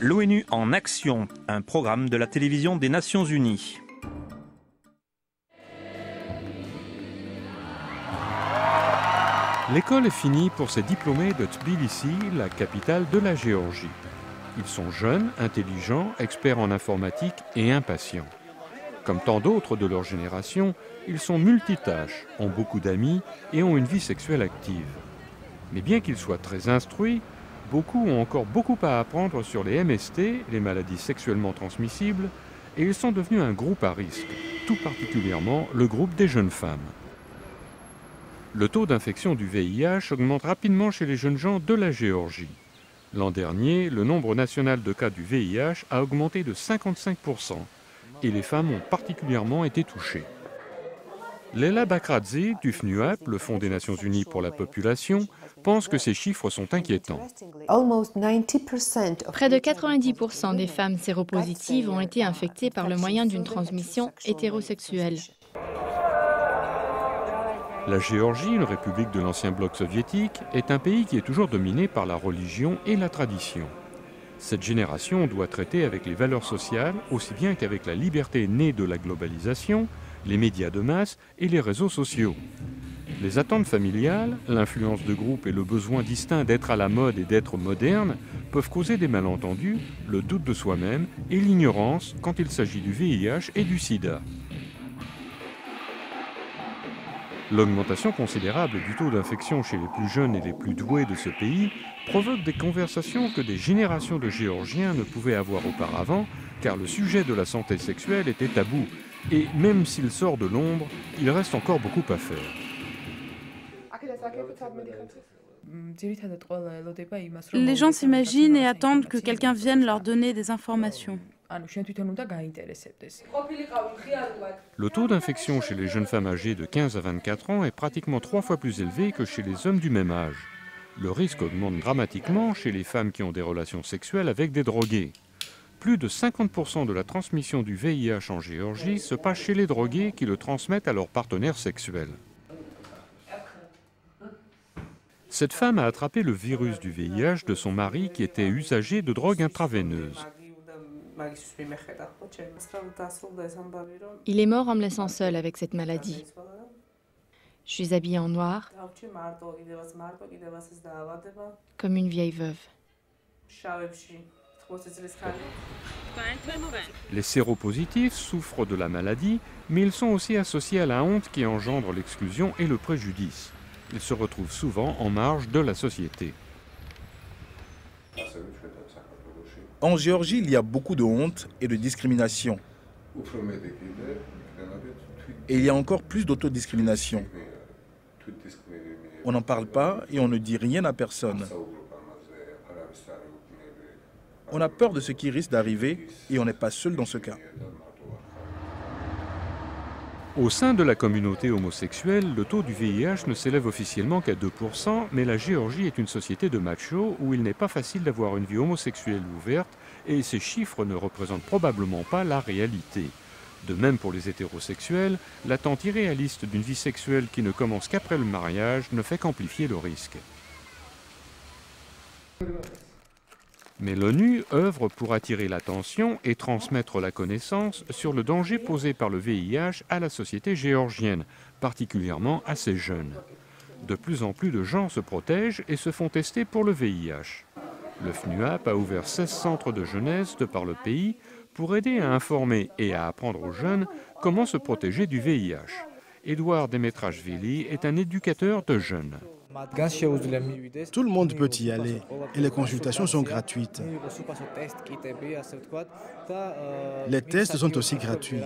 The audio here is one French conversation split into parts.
L'ONU en action, un programme de la télévision des Nations Unies. L'école est finie pour ces diplômés de Tbilissi, la capitale de la Géorgie. Ils sont jeunes, intelligents, experts en informatique et impatients. Comme tant d'autres de leur génération, ils sont multitâches, ont beaucoup d'amis et ont une vie sexuelle active. Mais bien qu'ils soient très instruits, beaucoup ont encore beaucoup à apprendre sur les MST, les maladies sexuellement transmissibles, et ils sont devenus un groupe à risque, tout particulièrement le groupe des jeunes femmes. Le taux d'infection du VIH augmente rapidement chez les jeunes gens de la Géorgie. L'an dernier, le nombre national de cas du VIH a augmenté de 55% et les femmes ont particulièrement été touchées. Leila Bakradze du FNUAP, le Fonds des Nations Unies pour la population, pense que ces chiffres sont inquiétants. Près de 90% des femmes séropositives ont été infectées par le moyen d'une transmission hétérosexuelle. La Géorgie, une république de l'ancien bloc soviétique, est un pays qui est toujours dominé par la religion et la tradition. Cette génération doit traiter avec les valeurs sociales aussi bien qu'avec la liberté née de la globalisation, les médias de masse et les réseaux sociaux. Les attentes familiales, l'influence de groupe et le besoin distinct d'être à la mode et d'être moderne peuvent causer des malentendus, le doute de soi-même et l'ignorance quand il s'agit du VIH et du sida. L'augmentation considérable du taux d'infection chez les plus jeunes et les plus doués de ce pays provoque des conversations que des générations de Géorgiens ne pouvaient avoir auparavant, car le sujet de la santé sexuelle était tabou. Et même s'il sort de l'ombre, il reste encore beaucoup à faire. Les gens s'imaginent et attendent que quelqu'un vienne leur donner des informations. Le taux d'infection chez les jeunes femmes âgées de 15 à 24 ans est pratiquement 3 fois plus élevé que chez les hommes du même âge. Le risque augmente dramatiquement chez les femmes qui ont des relations sexuelles avec des drogués. Plus de 50% de la transmission du VIH en Géorgie se passe chez les drogués qui le transmettent à leurs partenaires sexuels. Cette femme a attrapé le virus du VIH de son mari qui était usager de drogues intraveineuses. Il est mort en me laissant seule avec cette maladie. Je suis habillée en noir, comme une vieille veuve. Les séropositifs souffrent de la maladie, mais ils sont aussi associés à la honte qui engendre l'exclusion et le préjudice. Ils se retrouvent souvent en marge de la société. En Géorgie, il y a beaucoup de honte et de discrimination. Et il y a encore plus d'autodiscrimination. On n'en parle pas et on ne dit rien à personne. On a peur de ce qui risque d'arriver et on n'est pas seul dans ce cas. Au sein de la communauté homosexuelle, le taux du VIH ne s'élève officiellement qu'à 2%, mais la Géorgie est une société de machos où il n'est pas facile d'avoir une vie homosexuelle ouverte et ces chiffres ne représentent probablement pas la réalité. De même pour les hétérosexuels, l'attente irréaliste d'une vie sexuelle qui ne commence qu'après le mariage ne fait qu'amplifier le risque. Mais l'ONU œuvre pour attirer l'attention et transmettre la connaissance sur le danger posé par le VIH à la société géorgienne, particulièrement à ses jeunes. De plus en plus de gens se protègent et se font tester pour le VIH. Le FNUAP a ouvert 16 centres de jeunesse de par le pays pour aider à informer et à apprendre aux jeunes comment se protéger du VIH. Édouard Demetrashvili est un éducateur de jeunes. Tout le monde peut y aller et les consultations sont gratuites. Les tests sont aussi gratuits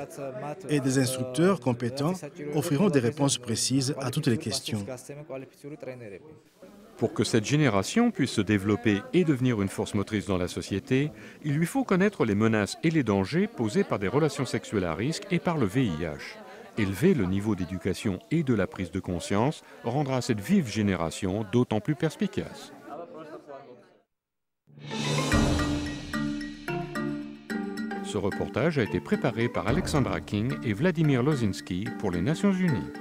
et des instructeurs compétents offriront des réponses précises à toutes les questions. Pour que cette génération puisse se développer et devenir une force motrice dans la société, il lui faut connaître les menaces et les dangers posés par des relations sexuelles à risque et par le VIH. Élever le niveau d'éducation et de la prise de conscience rendra cette vive génération d'autant plus perspicace. Ce reportage a été préparé par Alexandra King et Vladimir Lozinski pour les Nations Unies.